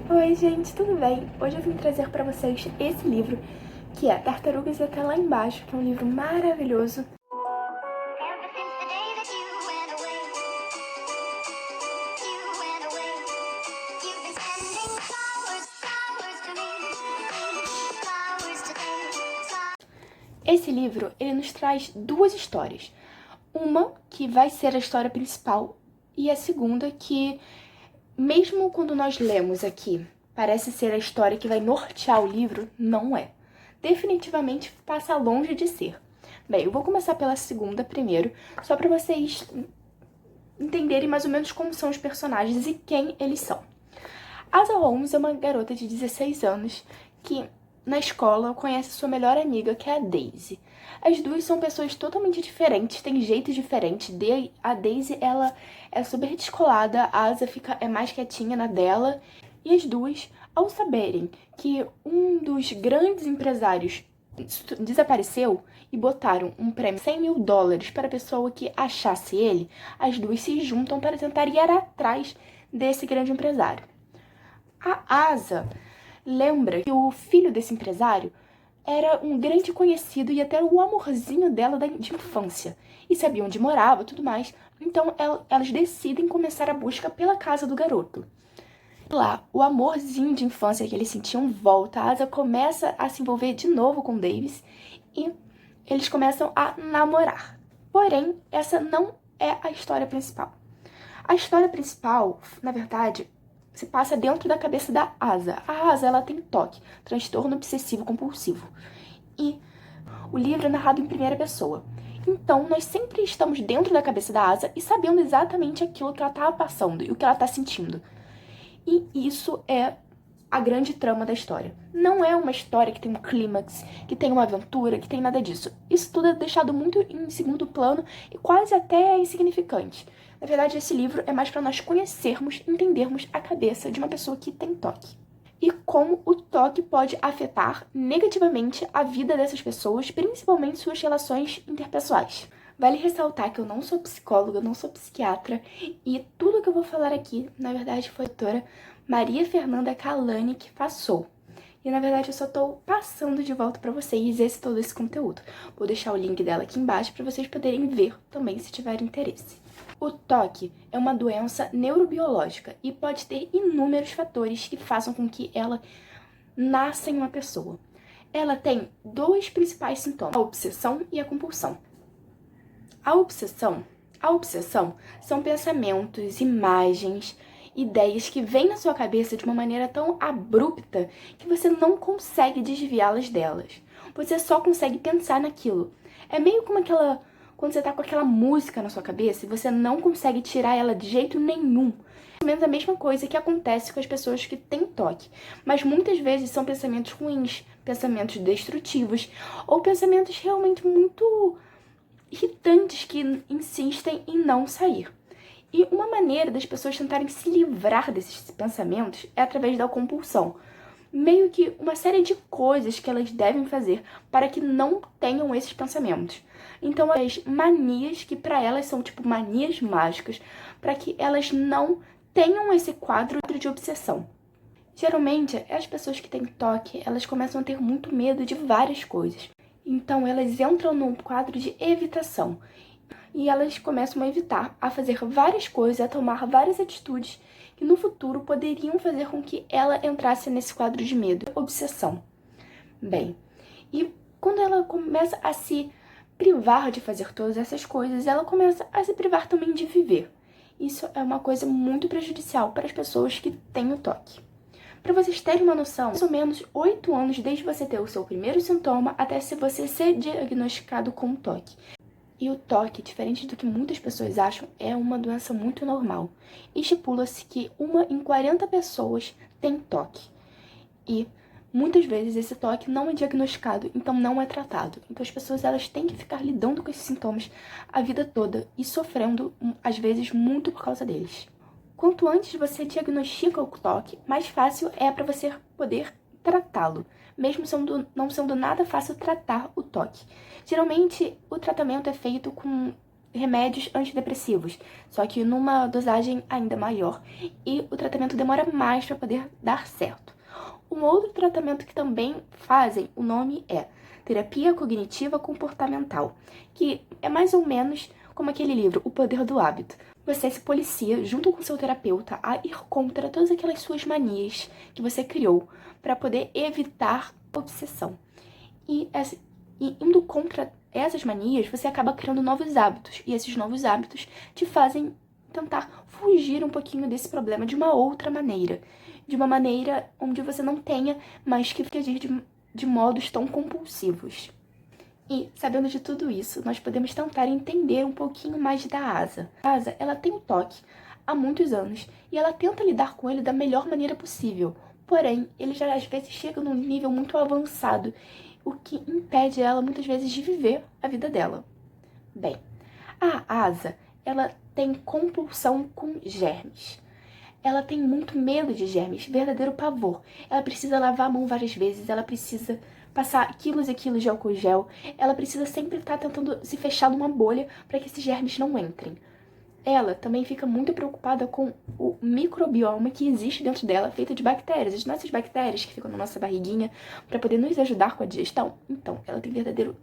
Oi, gente, tudo bem? Hoje eu vim trazer para vocês esse livro, que é Tartarugas Até Lá Embaixo, que é um livro maravilhoso. Esse livro, ele nos traz duas histórias. Uma que vai ser a história principal e a segunda que, mesmo quando nós lemos aqui, parece ser a história que vai nortear o livro, não é. Definitivamente passa longe de ser. Bem, eu vou começar pela segunda primeiro, só para vocês entenderem mais ou menos como são os personagens e quem eles são. Asa Holmes é uma garota de 16 anos que, na escola, conhece sua melhor amiga, que é a Daisy. As duas são pessoas totalmente diferentes, têm jeitos diferentes. A Daisy, ela é super descolada, a Asa é mais quietinha na dela. E as duas, ao saberem que um dos grandes empresários desapareceu e botaram um prêmio de 100 mil dólares para a pessoa que achasse ele, as duas se juntam para tentar ir atrás desse grande empresário. A Asa lembra que o filho desse empresário era um grande conhecido e até o amorzinho dela de infância. E sabia onde morava e tudo mais. Então elas decidem começar a busca pela casa do garoto. Lá, o amorzinho de infância que eles sentiam volta. A Asa começa a se envolver de novo com o Davis e eles começam a namorar. Porém, essa não é a história principal. A história principal, na verdade, se passa dentro da cabeça da Asa. A Asa, ela tem TOC, transtorno obsessivo compulsivo. E o livro é narrado em primeira pessoa. Então, nós sempre estamos dentro da cabeça da Asa e sabendo exatamente aquilo que ela está passando e o que ela está sentindo. E isso é a grande trama da história. Não é uma história que tem um clímax, que tem uma aventura, que tem nada disso. Isso tudo é deixado muito em segundo plano e quase até insignificante. Na verdade, esse livro é mais para nós conhecermos, entendermos a cabeça de uma pessoa que tem TOC. E como o TOC pode afetar negativamente a vida dessas pessoas, principalmente suas relações interpessoais. Vale ressaltar que eu não sou psicóloga, eu não sou psiquiatra, e tudo que eu vou falar aqui, na verdade, foi a doutora Maria Fernanda Kalani que passou. E, na verdade, eu só tô passando de volta pra vocês todo esse conteúdo. Vou deixar o link dela aqui embaixo pra vocês poderem ver também, se tiverem interesse. O TOC é uma doença neurobiológica e pode ter inúmeros fatores que façam com que ela nasça em uma pessoa. Ela tem dois principais sintomas, a obsessão e a compulsão. A obsessão são pensamentos, imagens, ideias que vêm na sua cabeça de uma maneira tão abrupta que você não consegue desviá-las delas. Você só consegue pensar naquilo. É meio como quando você tá com aquela música na sua cabeça e você não consegue tirar ela de jeito nenhum. Mais ou menos a mesma coisa que acontece com as pessoas que têm TOC. Mas muitas vezes são pensamentos ruins, pensamentos destrutivos ou pensamentos realmente muito irritantes que insistem em não sair. E uma maneira das pessoas tentarem se livrar desses pensamentos é através da compulsão. Meio que uma série de coisas que elas devem fazer para que não tenham esses pensamentos. Então, as manias, que para elas são tipo manias mágicas, para que elas não tenham esse quadro de obsessão. Geralmente, as pessoas que têm TOC, elas começam a ter muito medo de várias coisas. Então, elas entram num quadro de evitação. E elas começam a evitar, a fazer várias coisas, a tomar várias atitudes que no futuro poderiam fazer com que ela entrasse nesse quadro de medo, obsessão. Bem, e quando ela começa a se privar de fazer todas essas coisas, ela começa a se privar também de viver. Isso é uma coisa muito prejudicial para as pessoas que têm o TOC. Para vocês terem uma noção, mais ou menos 8 anos desde você ter o seu primeiro sintoma até se você ser diagnosticado com TOC. E o TOC, diferente do que muitas pessoas acham, é uma doença muito normal. Estipula-se que 1 em 40 pessoas tem TOC. E muitas vezes esse TOC não é diagnosticado, então não é tratado. Então as pessoas elas têm que ficar lidando com esses sintomas a vida toda e sofrendo, às vezes, muito por causa deles. Quanto antes você diagnostica o TOC, mais fácil é para você poder tratá-lo, mesmo não sendo nada fácil tratar o TOC. Geralmente, o tratamento é feito com remédios antidepressivos, só que numa dosagem ainda maior, e o tratamento demora mais para poder dar certo. Um outro tratamento que também fazem, o nome é terapia cognitiva comportamental, que é mais ou menos como aquele livro, O Poder do Hábito. Você se policia junto com seu terapeuta a ir contra todas aquelas suas manias que você criou para poder evitar obsessão. E indo contra essas manias, você acaba criando novos hábitos. E esses novos hábitos te fazem tentar fugir um pouquinho desse problema de uma outra maneira. De uma maneira onde você não tenha mais que agir de modos tão compulsivos. E, sabendo de tudo isso, nós podemos tentar entender um pouquinho mais da Asa. A Asa, ela tem o toque há muitos anos e ela tenta lidar com ele da melhor maneira possível. Porém, ele já às vezes chega num nível muito avançado, o que impede ela muitas vezes de viver a vida dela. Bem, a Asa, ela tem compulsão com germes. Ela tem muito medo de germes, verdadeiro pavor. Ela precisa lavar a mão várias vezes, ela precisa passar quilos e quilos de álcool gel, ela precisa sempre estar tentando se fechar numa bolha para que esses germes não entrem. Ela também fica muito preocupada com o microbioma que existe dentro dela, feito de bactérias, as nossas bactérias que ficam na nossa barriguinha para poder nos ajudar com a digestão. Então, ela tem verdadeiro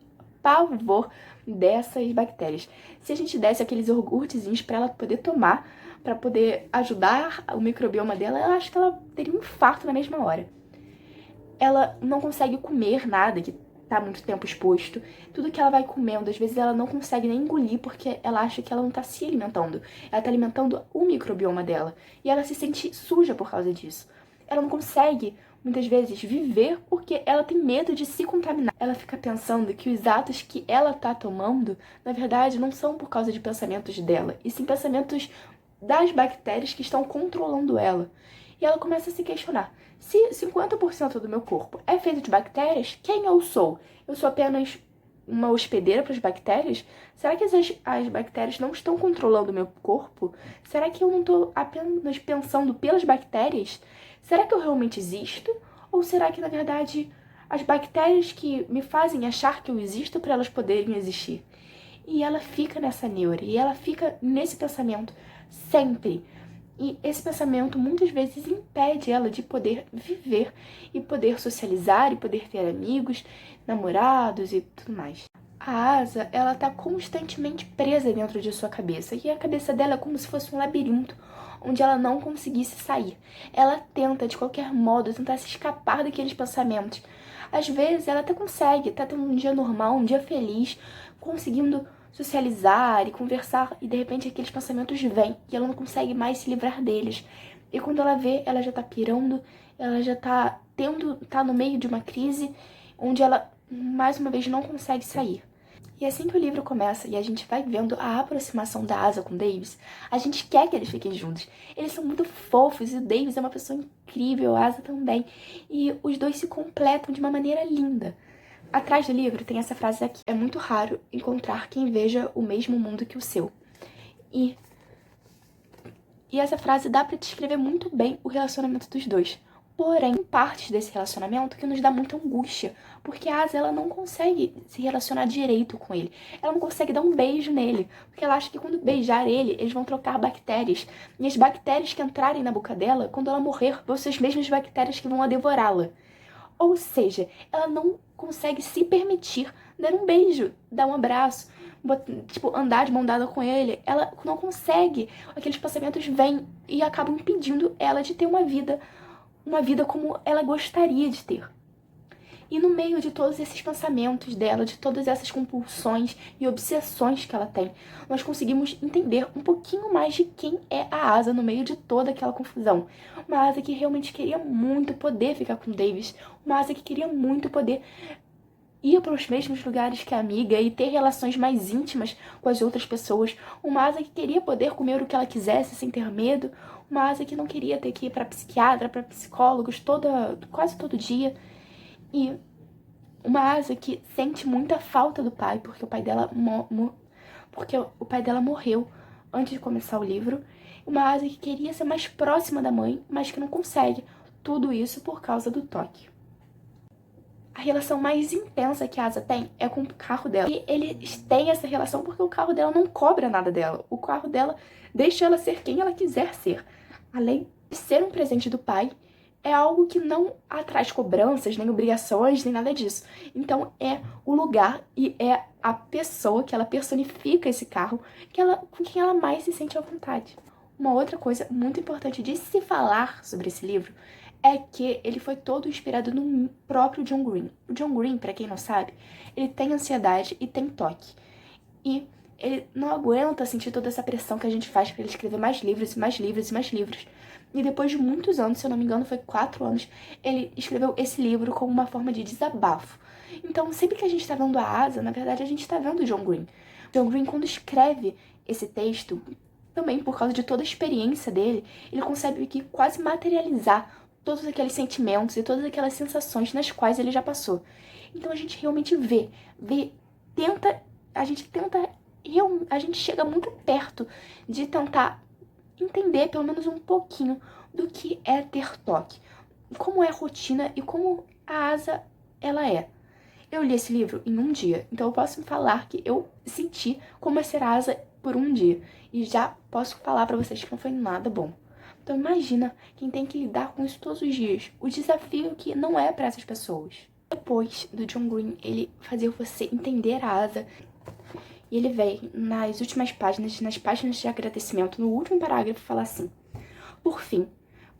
pavor dessas bactérias. Se a gente desse aqueles iogurtezinhos para ela poder tomar, para poder ajudar o microbioma dela, eu acho que ela teria um infarto na mesma hora. Ela não consegue comer nada que tá muito tempo exposto. Tudo que ela vai comendo, às vezes ela não consegue nem engolir porque ela acha que ela não tá se alimentando. Ela tá alimentando o microbioma dela. E ela se sente suja por causa disso. Ela não consegue, muitas vezes, viver porque ela tem medo de se contaminar. Ela fica pensando que os atos que ela tá tomando, na verdade, não são por causa de pensamentos dela, e sim pensamentos das bactérias que estão controlando ela. E ela começa a se questionar. Se 50% do meu corpo é feito de bactérias, quem eu sou? Eu sou apenas uma hospedeira para as bactérias? Será que as bactérias não estão controlando o meu corpo? Será que eu não estou apenas pensando pelas bactérias? Será que eu realmente existo? Ou será que, na verdade, as bactérias que me fazem achar que eu existo para elas poderem existir? E ela fica nessa neura, e ela fica nesse pensamento sempre. E esse pensamento muitas vezes impede ela de poder viver e poder socializar e poder ter amigos, namorados e tudo mais. A Asa, ela tá constantemente presa dentro de sua cabeça, e a cabeça dela é como se fosse um labirinto onde ela não conseguisse sair. Ela tenta, de qualquer modo, tentar se escapar daqueles pensamentos. Às vezes, ela até consegue, tá tendo um dia normal, um dia feliz, conseguindo socializar e conversar, e de repente aqueles pensamentos vêm e ela não consegue mais se livrar deles. E quando ela vê, ela já tá pirando, ela já tá no meio de uma crise onde ela, mais uma vez, não consegue sair. E assim que o livro começa e a gente vai vendo a aproximação da Asa com o Davis, a gente quer que eles fiquem juntos. Eles são muito fofos e o Davis é uma pessoa incrível, a Asa também. E os dois se completam de uma maneira linda. Atrás do livro tem essa frase aqui. É muito raro encontrar quem veja o mesmo mundo que o seu. E essa frase dá pra descrever muito bem o relacionamento dos dois. Porém, tem partes desse relacionamento que nos dá muita angústia, porque a Asa, ela não consegue se relacionar direito com ele. Ela não consegue dar um beijo nele, porque ela acha que quando beijar ele, eles vão trocar bactérias. E as bactérias que entrarem na boca dela, quando ela morrer, vão ser as mesmas bactérias que vão a devorá-la. Ou seja, ela não consegue se permitir dar um beijo, dar um abraço, tipo, andar de mão dada com ele. Ela não consegue. Aqueles pensamentos vêm e acabam impedindo ela de ter uma vida como ela gostaria de ter. E no meio de todos esses pensamentos dela, de todas essas compulsões e obsessões que ela tem, nós conseguimos entender um pouquinho mais de quem é a Asa no meio de toda aquela confusão. Uma Asa que realmente queria muito poder ficar com o Davis, uma Asa que queria muito poder ir para os mesmos lugares que a amiga e ter relações mais íntimas com as outras pessoas, uma Asa que queria poder comer o que ela quisesse sem ter medo, uma Asa que não queria ter que ir para psiquiatra, para psicólogos quase todo dia. E uma Asa que sente muita falta do pai, porque o pai dela morreu antes de começar o livro. Uma Asa que queria ser mais próxima da mãe, mas que não consegue. Tudo isso por causa do toque. A relação mais intensa que a Asa tem é com o carro dela. E eles têm essa relação porque o carro dela não cobra nada dela. O carro dela deixa ela ser quem ela quiser ser. Além de ser um presente do pai, é algo que não traz cobranças, nem obrigações, nem nada disso. Então é o lugar e é a pessoa que ela personifica esse carro com quem ela mais se sente à vontade. Uma outra coisa muito importante de se falar sobre esse livro é que ele foi todo inspirado no próprio John Green. O John Green, pra quem não sabe, ele tem ansiedade e tem toque. E ele não aguenta sentir toda essa pressão que a gente faz pra ele escrever mais livros e mais livros e mais livros. E depois de muitos anos, se eu não me engano, foi 4 anos, ele escreveu esse livro como uma forma de desabafo. Então, sempre que a gente tá vendo a Asa, na verdade, a gente tá vendo o John Green. John Green, quando escreve esse texto, também por causa de toda a experiência dele, ele consegue quase materializar todos aqueles sentimentos e todas aquelas sensações nas quais ele já passou. Então a gente realmente a gente chega muito perto de tentar entender pelo menos um pouquinho do que é ter toque, como é a rotina e como a Asa ela é. Eu li esse livro em um dia, então eu posso falar que eu senti como é ser Asa por um dia. E já posso falar pra vocês que não foi nada bom. Então imagina quem tem que lidar com isso todos os dias. O desafio que não é pra essas pessoas. Depois do John Green, ele fazia você entender a Asa. E ele vem nas últimas páginas, nas páginas de agradecimento, no último parágrafo, falar assim: por fim,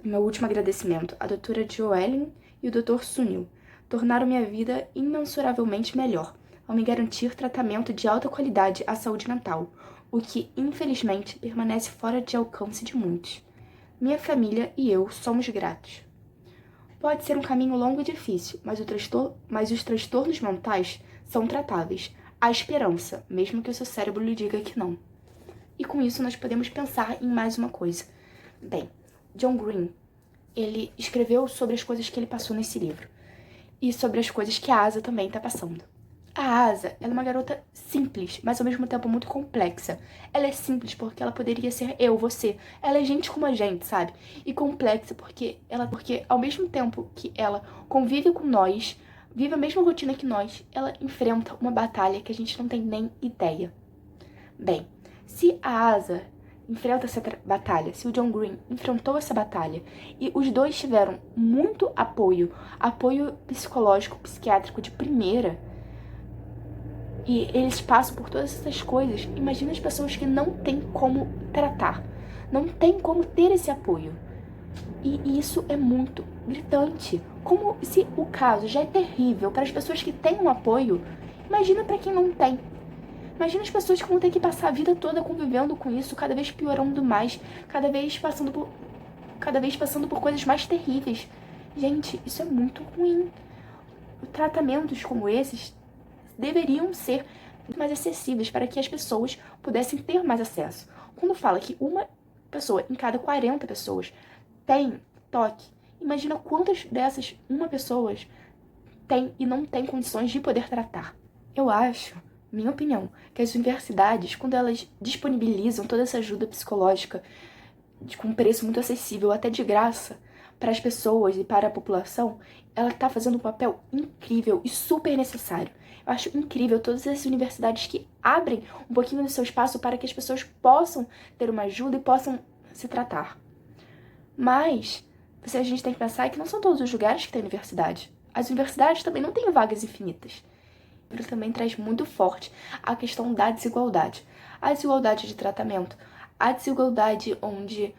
meu último agradecimento, a doutora Joellen e o Dr. Sunil tornaram minha vida imensuravelmente melhor, ao me garantir tratamento de alta qualidade à saúde mental, o que, infelizmente, permanece fora de alcance de muitos. Minha família e eu somos gratos. Pode ser um caminho longo e difícil, mas os transtornos mentais são tratáveis. Há esperança, mesmo que o seu cérebro lhe diga que não. E com isso nós podemos pensar em mais uma coisa. Bem, John Green, ele escreveu sobre as coisas que ele passou nesse livro. E sobre as coisas que a Asa também está passando. A Asa, ela é uma garota simples, mas ao mesmo tempo muito complexa. Ela é simples porque ela poderia ser eu, você. Ela é gente como a gente, sabe? E complexa porque ao mesmo tempo que ela convive com nós, vive a mesma rotina que nós, ela enfrenta uma batalha que a gente não tem nem ideia. Bem, se a Asa enfrenta essa batalha, se o John Green enfrentou essa batalha e os dois tiveram muito apoio psicológico, psiquiátrico de primeira, e eles passam por todas essas coisas, imagina as pessoas que não têm como tratar, não têm como ter esse apoio. E isso é muito gritante. Como se o caso já é terrível para as pessoas que têm um apoio, imagina para quem não tem. Imagina as pessoas que vão ter que passar a vida toda convivendo com isso, cada vez piorando mais, cada vez passando por coisas mais terríveis. Gente, isso é muito ruim. Tratamentos como esses deveriam ser mais acessíveis para que as pessoas pudessem ter mais acesso. Quando fala que uma pessoa em cada 40 pessoas tem toque, imagina quantas dessas uma pessoa tem e não tem condições de poder tratar. Eu acho, minha opinião, que as universidades, quando elas disponibilizam toda essa ajuda psicológica com um preço muito acessível, até de graça, para as pessoas e para a população, ela está fazendo um papel incrível e super necessário. Eu acho incrível todas as universidades que abrem um pouquinho do seu espaço para que as pessoas possam ter uma ajuda e possam se tratar. Mas a gente tem que pensar que não são todos os lugares que têm universidade. As universidades também não têm vagas infinitas. Ele também traz muito forte a questão da desigualdade. A desigualdade de tratamento, a desigualdade onde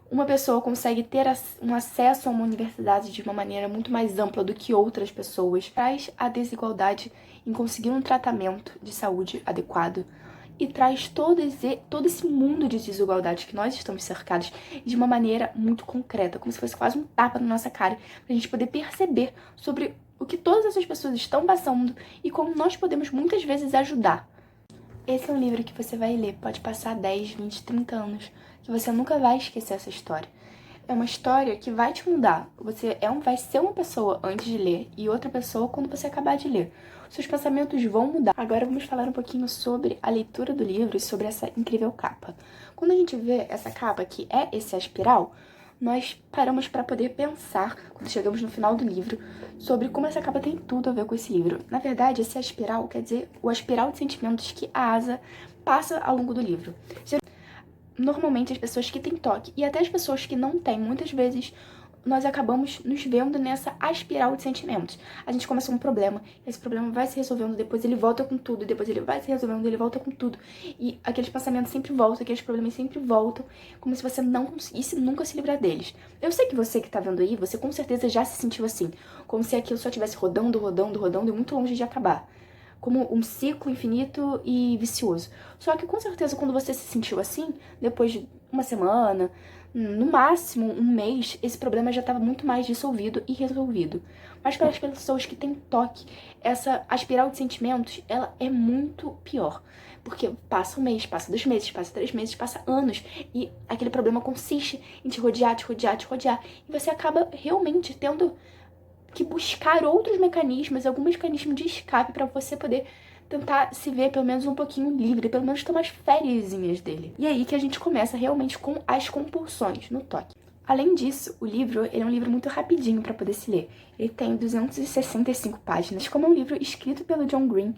uma pessoa consegue ter um acesso a uma universidade de uma maneira muito mais ampla do que outras pessoas, traz a desigualdade em conseguir um tratamento de saúde adequado e traz todo esse mundo de desigualdade que nós estamos cercados de uma maneira muito concreta, como se fosse quase um tapa na nossa cara, pra gente poder perceber sobre o que todas essas pessoas estão passando e como nós podemos muitas vezes ajudar. Esse é um livro que você vai ler, pode passar 10, 20, 30 anos, que você nunca vai esquecer essa história. É uma história que vai te mudar. Você vai ser uma pessoa antes de ler e outra pessoa quando você acabar de ler. Seus pensamentos vão mudar. Agora vamos falar um pouquinho sobre a leitura do livro e sobre essa incrível capa. Quando a gente vê essa capa, que é esse espiral, nós paramos para poder pensar, quando chegamos no final do livro, sobre como essa capa tem tudo a ver com esse livro. Na verdade, esse espiral quer dizer o espiral de sentimentos que a Asa passa ao longo do livro. Normalmente, as pessoas que têm toque, e até as pessoas que não têm, muitas vezes nós acabamos nos vendo nessa espiral de sentimentos. A gente começa um problema, esse problema vai se resolvendo, depois ele volta com tudo, depois ele vai se resolvendo, ele volta com tudo. E aqueles pensamentos sempre voltam, aqueles problemas sempre voltam, como se você não conseguisse nunca se livrar deles. Eu sei que você que tá vendo aí, você com certeza já se sentiu assim, como se aquilo só estivesse rodando, rodando, rodando e muito longe de acabar. Como um ciclo infinito e vicioso. Só que com certeza quando você se sentiu assim, depois de uma semana, no máximo um mês, esse problema já estava muito mais dissolvido e resolvido. Mas para as pessoas que têm toque, essa espiral de sentimentos, ela é muito pior. Porque passa um mês, passa 2 meses, passa 3 meses, passa anos. E aquele problema consiste em te rodear, te rodear, te rodear. E você acaba realmente tendo que buscar outros mecanismos, algum mecanismo de escape para você poder tentar se ver pelo menos um pouquinho livre, pelo menos ter umas fériasinhas dele. E é aí que a gente começa realmente com as compulsões no toque. Além disso, o livro ele é um livro muito rapidinho para poder se ler. Ele tem 265 páginas. Como é um livro escrito pelo John Green,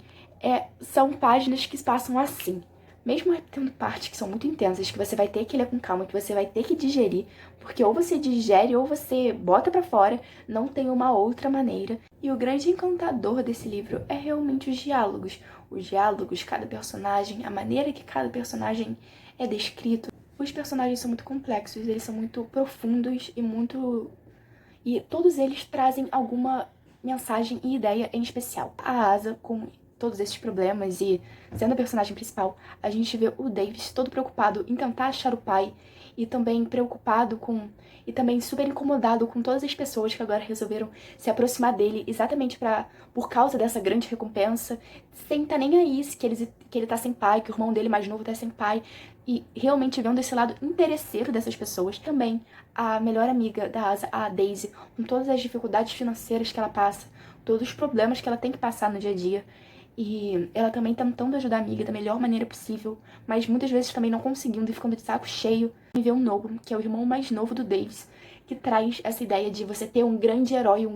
são páginas que passam assim. Mesmo tendo partes que são muito intensas, que você vai ter que ler com calma, que você vai ter que digerir, porque ou você digere ou você bota pra fora, não tem uma outra maneira. E o grande encantador desse livro é realmente os diálogos. Os diálogos, cada personagem, a maneira que cada personagem é descrito. Os personagens são muito complexos, eles são muito profundos e todos eles trazem alguma mensagem e ideia em especial. A Asa, com todos esses problemas e sendo a personagem principal, a gente vê o Davis todo preocupado em tentar achar o pai e também e também super incomodado com todas as pessoas que agora resolveram se aproximar dele exatamente por causa dessa grande recompensa, sem tá nem aí que ele tá sem pai, que o irmão dele mais novo tá sem pai, e realmente vendo esse lado interesseiro dessas pessoas. Também a melhor amiga da Asa, a Daisy, com todas as dificuldades financeiras que ela passa, todos os problemas que ela tem que passar no dia a dia, e ela também tentando ajudar a amiga da melhor maneira possível, mas muitas vezes também não conseguindo e ficando de saco cheio. E vê o Noble, que é o irmão mais novo do Davis, que traz essa ideia de você ter um grande herói, um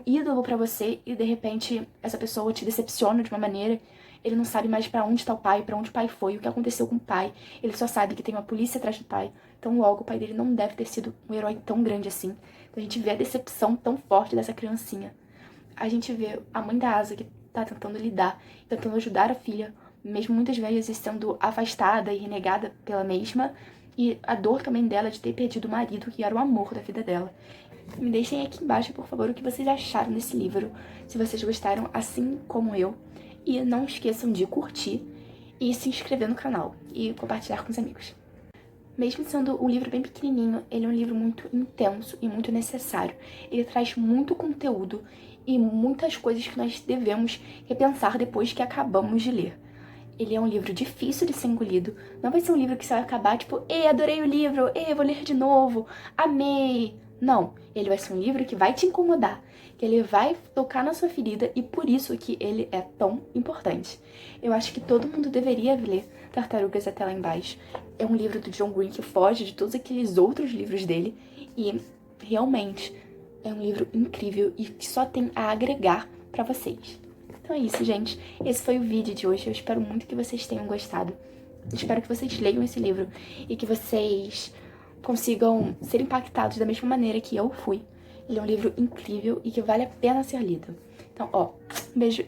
ídolo pra você, e de repente essa pessoa te decepciona de uma maneira. Ele não sabe mais pra onde tá o pai, pra onde o pai foi, o que aconteceu com o pai. Ele só sabe que tem uma polícia atrás do pai. Então logo o pai dele não deve ter sido um herói tão grande assim. Então a gente vê a decepção tão forte dessa criancinha. A gente vê a mãe da Asa, que tá tentando lidar, tentando ajudar a filha, mesmo muitas vezes sendo afastada e renegada pela mesma, e a dor também dela de ter perdido o marido, que era o amor da vida dela. Me deixem aqui embaixo, por favor, o que vocês acharam desse livro, se vocês gostaram assim como eu, e não esqueçam de curtir e se inscrever no canal e compartilhar com os amigos. Mesmo sendo um livro bem pequenininho, ele é um livro muito intenso e muito necessário. Ele traz muito conteúdo e muitas coisas que nós devemos repensar depois que acabamos de ler. Ele é um livro difícil de ser engolido. Não vai ser um livro que você vai acabar tipo, adorei o livro, vou ler de novo, amei. Não, ele vai ser um livro que vai te incomodar, que ele vai tocar na sua ferida e por isso que ele é tão importante. Eu acho que todo mundo deveria ler Tartarugas Até Lá Embaixo. É um livro do John Green que foge de todos aqueles outros livros dele e realmente é um livro incrível e que só tem a agregar pra vocês. Então é isso, gente. Esse foi o vídeo de hoje. Eu espero muito que vocês tenham gostado. Espero que vocês leiam esse livro e que vocês consigam ser impactados da mesma maneira que eu fui. Ele é um livro incrível e que vale a pena ser lido. Então, um beijo.